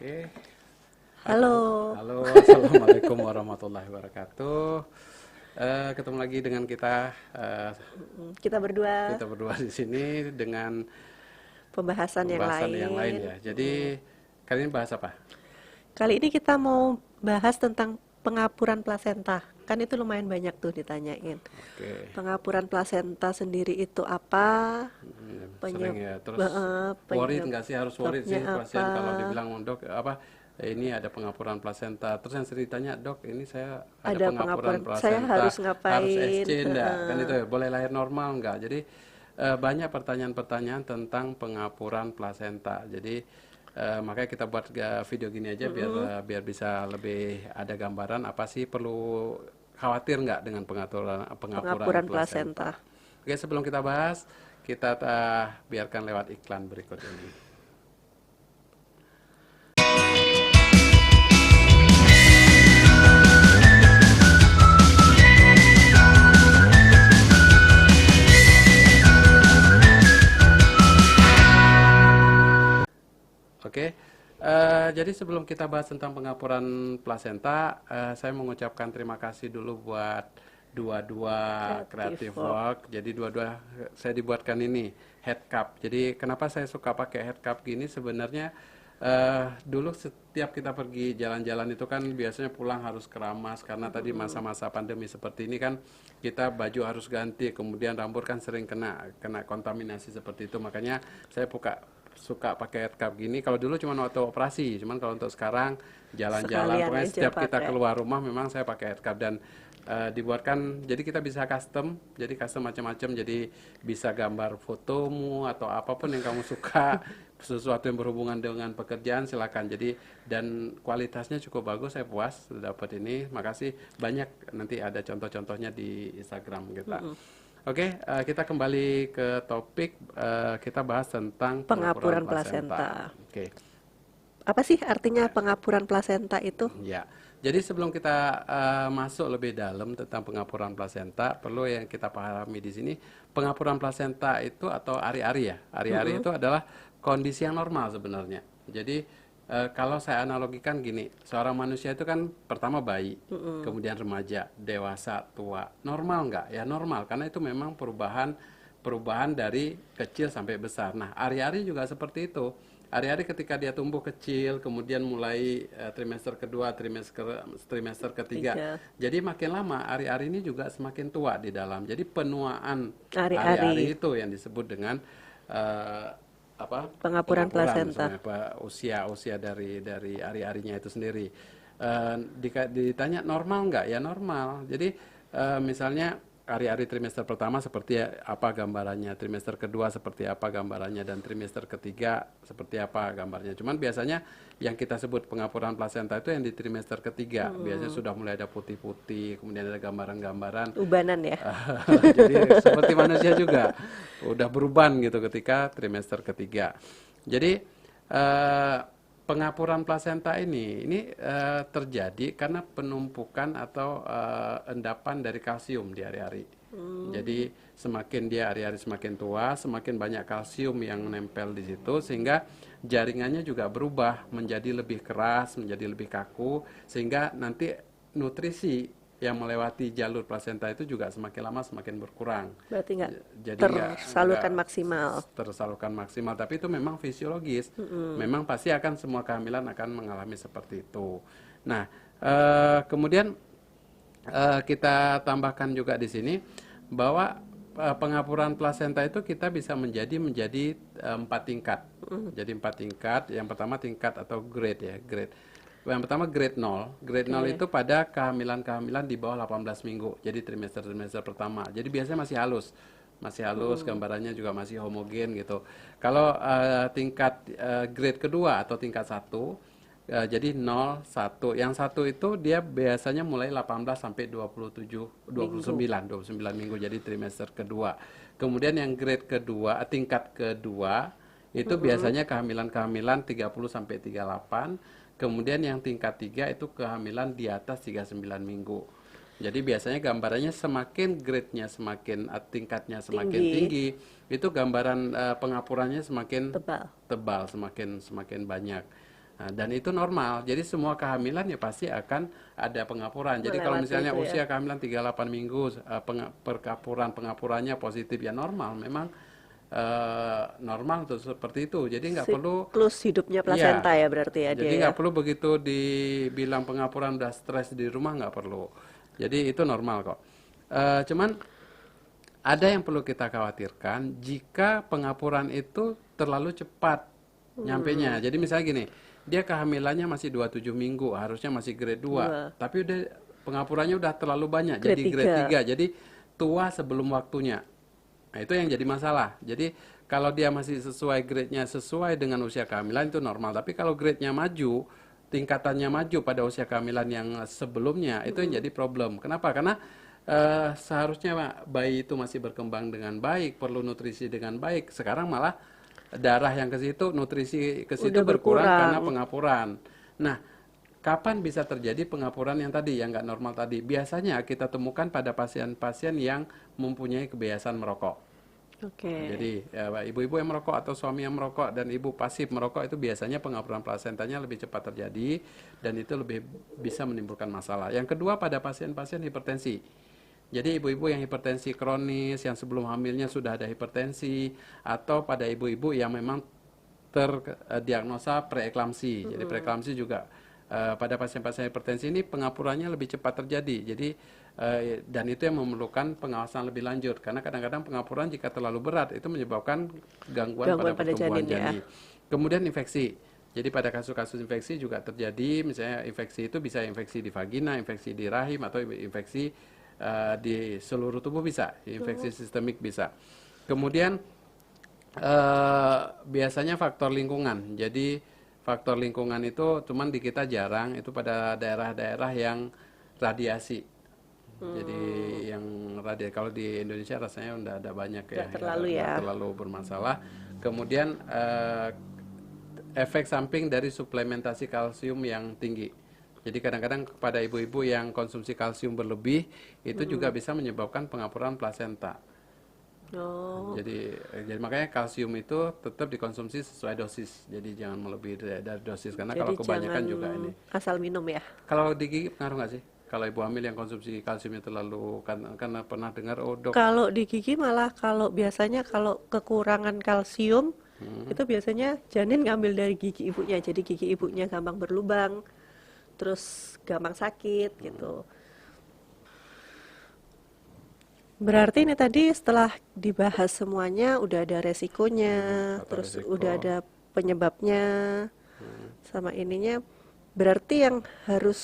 Oke, Halo, halo, assalamualaikum warahmatullahi wabarakatuh. Ketemu lagi dengan kita berdua kita berdua di sini dengan pembahasan yang pembahasan yang lain lain. ya. Jadi kali ini bahas apa? Kali ini kita mau bahas tentang pengapuran plasenta. Kan itu lumayan banyak tuh ditanyain. Oke, Pengapuran plasenta sendiri itu apa? sering Penyeb ya. Terus worried nggak sih? Harus worried penyebabnya sih apa? pasien kalau dibilang dok apa? Ini ada pengapuran plasenta. Terus yang sering ditanya dok, ini saya ada Ada pengapuran pengapuran, saya plasenta, harus harus ngapain? SC enggak? Kan itu ya, boleh lahir normal enggak? Jadi banyak pertanyaan-pertanyaan tentang pengapuran plasenta. Jadi makanya kita buat video gini aja biar bisa lebih ada gambaran apa sih perlu khawatir nggak dengan pengapuran Pengapuran plasenta. plasenta. Oke, sebelum kita bahas, kita biarkan lewat iklan berikut ini. Oke, jadi sebelum kita bahas tentang pengapuran plasenta, saya mengucapkan terima kasih dulu buat dua-dua Kreatif Creative Walk. Work. Jadi dua-dua saya dibuatkan ini head cup. Jadi kenapa saya suka pakai head cup gini? Sebenarnya dulu setiap kita pergi jalan-jalan itu kan biasanya pulang harus keramas karena tadi masa-masa pandemi seperti ini kan kita baju harus ganti, kemudian rambut kan sering kena kontaminasi seperti itu. Makanya saya suka pakai head cup gini. Kalau dulu cuma waktu operasi, cuman kalau untuk sekarang jalan-jalan, Sekalian pokoknya aja setiap kita pakai. keluar rumah memang saya pakai head cup dan dibuatkan. Jadi kita bisa custom, jadi custom macam-macam. Jadi bisa gambar fotomu atau apapun yang kamu suka, sesuatu yang berhubungan dengan pekerjaan silakan. Jadi dan kualitasnya cukup bagus, saya puas dapat ini. Makasih banyak. Nanti ada contoh-contohnya di Instagram kita. Oke, kita kembali ke topik. Kita bahas tentang pengapuran Pengapuran plasenta. plasenta. Oke, Apa sih artinya pengapuran plasenta itu? ya. Jadi sebelum kita masuk lebih dalam tentang pengapuran plasenta, perlu yang kita pahami di sini, pengapuran plasenta itu atau ari-ari ya. Ari-ari itu adalah kondisi yang normal sebenarnya. Jadi kalau saya analogikan gini, seorang manusia itu kan pertama bayi, kemudian remaja, dewasa, tua. Normal nggak? Ya normal, karena itu memang perubahan dari kecil sampai besar. Nah, ari-ari juga seperti itu. Ari-ari ketika dia tumbuh kecil, kemudian mulai trimester kedua, trimester ketiga. Tiga. Jadi makin lama ari-ari ini juga semakin tua di dalam. Jadi penuaan Ari-ari. ari-ari itu yang disebut dengan eh, apa? Pengapuran Pengapuran plasenta. misalnya usia ari-arinya itu sendiri. Ditanya normal nggak? Ya normal. Jadi misalnya hari-hari trimester pertama seperti apa gambarannya, trimester kedua seperti apa gambarannya, dan trimester ketiga seperti apa gambarnya. Cuman biasanya yang kita sebut pengapuran plasenta itu yang di trimester ketiga. Biasanya sudah mulai ada putih-putih, kemudian ada gambaran-gambaran. Ubanan ya. Jadi seperti manusia juga udah beruban gitu ketika trimester ketiga. Jadi eh, pengapuran plasenta ini terjadi karena penumpukan atau endapan dari kalsium di hari-hari. Jadi semakin dia hari-hari semakin tua, semakin banyak kalsium yang nempel di situ sehingga jaringannya juga berubah menjadi lebih keras, menjadi lebih kaku sehingga nanti nutrisi yang melewati jalur plasenta itu juga semakin lama semakin berkurang. Berarti nggak Jadi nggak tersalurkan maksimal. tersalurkan maksimal, tapi itu memang fisiologis. Memang pasti akan semua kehamilan akan mengalami seperti itu. Nah, kemudian kita tambahkan juga di sini bahwa pengapuran plasenta itu kita bisa menjadi 4 tingkat. Jadi 4 tingkat. Yang pertama tingkat atau grade ya, grade. Yang pertama grade 0. Grade 0 Oke. itu pada kehamilan-kehamilan di bawah 18 minggu. Jadi trimester-trimester pertama. Jadi biasanya masih halus. Masih halus, gambarannya juga masih homogen gitu. Kalau tingkat grade kedua atau tingkat 1, jadi 0, 1. Yang 1 itu dia biasanya mulai 18 sampai 29 minggu. Jadi trimester kedua. Kemudian yang grade kedua, tingkat kedua itu biasanya kehamilan-kehamilan 30 sampai 38. Kemudian yang tingkat 3 itu kehamilan di atas 39 minggu. Jadi biasanya gambarannya semakin grade-nya semakin tingkatnya semakin tinggi, itu gambaran pengapurannya semakin Tebal. tebal, semakin banyak. Nah, dan itu normal. Jadi semua kehamilan ya pasti akan ada pengapuran. Jadi kalau melewati misalnya itu ya. usia kehamilan 38 minggu, pengapurannya positif ya normal. Memang normal tuh seperti itu. Jadi nggak perlu, Siklus hidupnya ya. plasenta ya berarti ya dia Jadi ya. nggak perlu begitu dibilang pengapuran udah stres di rumah nggak perlu. Jadi itu normal kok. Cuman ada yang perlu kita khawatirkan jika pengapuran itu terlalu cepat nyampenya. Jadi misalnya gini, dia kehamilannya masih 27 minggu, harusnya masih grade 2, Dua. tapi udah pengapurannya udah terlalu banyak, Grade jadi grade 3. 3, jadi tua sebelum waktunya. Nah, itu yang jadi masalah. Jadi kalau dia masih sesuai grade-nya sesuai dengan usia kehamilan itu normal, tapi kalau grade-nya maju, tingkatannya maju pada usia kehamilan yang sebelumnya, itu yang jadi problem. Kenapa? Karena seharusnya bayi itu masih berkembang dengan baik, perlu nutrisi dengan baik. Sekarang malah darah yang ke situ, nutrisi ke situ Udah berkurang karena berkurang. pengapuran. Nah, kapan bisa terjadi pengapuran yang tadi, yang nggak normal tadi? Biasanya kita temukan pada pasien-pasien yang mempunyai kebiasaan merokok. Oke. Jadi ibu-ibu yang merokok atau suami yang merokok dan ibu pasif merokok itu biasanya pengapuran plasentanya lebih cepat terjadi dan itu lebih bisa menimbulkan masalah. Yang kedua pada pasien-pasien hipertensi. Jadi ibu-ibu yang hipertensi kronis, yang sebelum hamilnya sudah ada hipertensi, atau pada ibu-ibu yang memang terdiagnosa preeklamsi. Jadi preeklamsi juga pada pasien-pasien hipertensi ini pengapurannya lebih cepat terjadi. Jadi dan itu yang memerlukan pengawasan lebih lanjut karena kadang-kadang pengapuran jika terlalu berat itu menyebabkan gangguan pada Gangguan pada pertumbuhan janin ya. janin. Kemudian infeksi. Jadi pada kasus-kasus infeksi juga terjadi, misalnya infeksi itu bisa infeksi di vagina, infeksi di rahim, atau infeksi di seluruh tubuh bisa, infeksi sistemik bisa. Kemudian biasanya faktor lingkungan. Jadi faktor lingkungan itu cuman di kita jarang, itu pada daerah-daerah yang radiasi. Jadi yang kalau di Indonesia rasanya udah ada banyak ya, Nggak terlalu nggak ya. terlalu bermasalah. Kemudian efek samping dari suplementasi kalsium yang tinggi. Jadi kadang-kadang kepada ibu-ibu yang konsumsi kalsium berlebih itu juga bisa menyebabkan pengapuran plasenta. Oh, Jadi makanya kalsium itu tetap dikonsumsi sesuai dosis. Jadi jangan melebihi dari dosis karena jadi kalau kebanyakan jangan juga ini. asal minum ya. Kalau di gigi pengaruh nggak sih? Kalau ibu hamil yang konsumsi kalsiumnya terlalu karena pernah dengar oh dok. Kalau di gigi malah kalau biasanya kalau kekurangan kalsium itu biasanya janin ngambil dari gigi ibunya. Jadi gigi ibunya gampang berlubang, terus gampang sakit gitu. Berarti ini tadi setelah dibahas semuanya udah ada resikonya, Faktor terus udah risiko. ada penyebabnya sama ininya. Berarti yang harus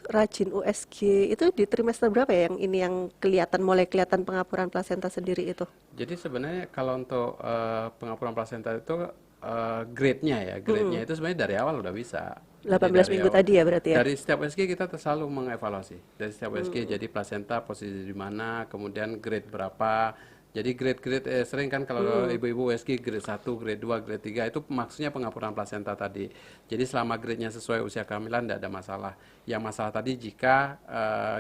rajin USG itu di trimester berapa ya yang ini yang mulai kelihatan pengapuran plasenta sendiri itu? Jadi sebenarnya kalau untuk pengapuran plasenta itu grade-nya ya, grade-nya itu sebenarnya dari awal udah bisa. Jadi 18 dari minggu awal, tadi ya berarti ya? dari setiap USG kita selalu mengevaluasi. Dari setiap USG jadi plasenta posisi di mana, kemudian grade berapa. Jadi grade-grade sering kan kalau ibu-ibu USG grade 1, grade 2, grade 3 itu maksudnya pengapuran plasenta tadi. Jadi selama grade-nya sesuai usia kehamilan tidak ada masalah. Yang masalah tadi jika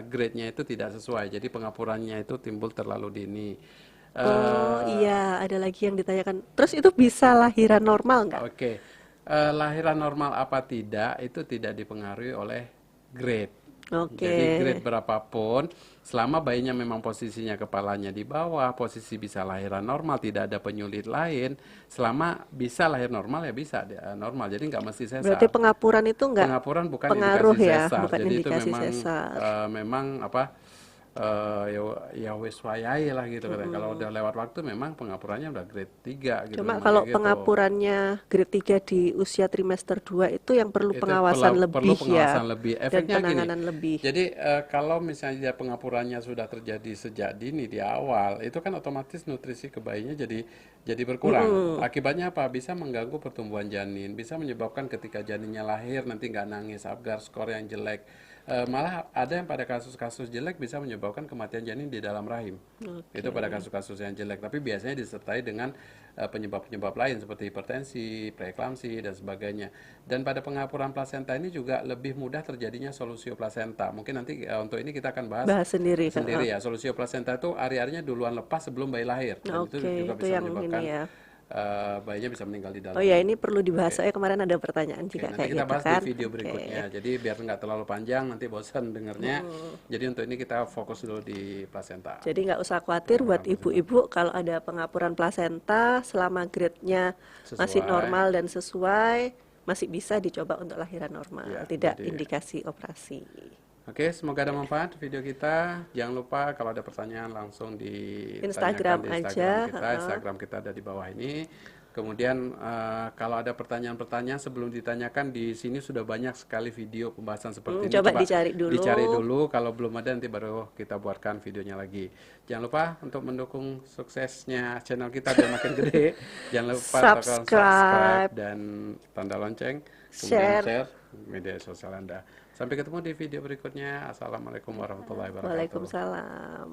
grade-nya itu tidak sesuai. Jadi pengapurannya itu timbul terlalu dini. Oh Eh, iya, ada lagi yang ditanyakan. Terus itu bisa lahiran normal nggak? Oke, lahiran normal apa tidak itu tidak dipengaruhi oleh grade. Oke, Jadi grade berapapun, selama bayinya memang posisinya kepalanya di bawah, posisi bisa lahiran normal, tidak ada penyulit lain, selama bisa lahir normal ya bisa normal. Jadi nggak mesti berarti sesar. pengapuran itu nggak Pengapuran bukan pengaruh indikasi ya, sesar. bukan Jadi itu indikasi memang sesar. memang apa ya wis wayahe lah gitu katanya. Kalau udah lewat waktu memang pengapurannya udah grade 3 gitu Cuma memang kalau kayak gitu. pengapurannya grade 3 di usia trimester 2 itu yang perlu Itu pengawasan perlu lebih ya pengawasan lebih. dan Efeknya gini. penanganan lebih. Jadi kalau misalnya pengapurannya sudah terjadi sejak dini di awal, itu kan otomatis nutrisi ke bayinya jadi berkurang. Akibatnya apa? Bisa mengganggu pertumbuhan janin, bisa menyebabkan ketika janinnya lahir nanti nggak nangis, Apgar skor yang jelek. Malah ada yang pada kasus-kasus jelek bisa menyebabkan kematian janin di dalam rahim. Itu pada Oke. kasus-kasus yang jelek, tapi biasanya disertai dengan penyebab-penyebab lain seperti hipertensi, preeklamsi dan sebagainya. Dan pada pengapuran plasenta ini juga lebih mudah terjadinya solusio plasenta. Mungkin nanti untuk ini kita akan bahas Bahas sendiri. sendiri ya. Solusio plasenta itu ari-arinya duluan lepas sebelum bayi lahir dan itu Oke, juga itu bisa yang ini menyebabkan ya. bayinya bisa meninggal di dalam. Oh ya, ini perlu dibahas. Oke. Saya kemarin ada pertanyaan Oke, juga nanti kayak kita gitu bahas di kan. video Oke. berikutnya. Jadi biar nggak terlalu panjang, nanti bosan dengernya. Jadi untuk ini kita fokus dulu di plasenta. Jadi nggak usah khawatir buat Plasenta ibu-ibu kalau ada pengapuran plasenta selama grade-nya masih sesuai. normal dan sesuai, masih bisa dicoba untuk lahiran normal, Ya, tidak jadi indikasi operasi. oke, semoga ada manfaat video kita. Jangan lupa kalau ada pertanyaan langsung ditanyakan Instagram di aja, Instagram kita. Instagram kita ada di bawah ini. Kemudian kalau ada pertanyaan-pertanyaan sebelum ditanyakan di sini sudah banyak sekali video pembahasan seperti ini. Coba dicari dulu. Dicari dulu. Kalau belum ada nanti baru kita buatkan videonya lagi. Jangan lupa untuk mendukung suksesnya channel kita biar makin gede. Jangan lupa tekan subscribe dan tanda lonceng. Kemudian share media sosial Anda. Sampai ketemu di video berikutnya. Assalamualaikum warahmatullahi wabarakatuh. Waalaikumsalam.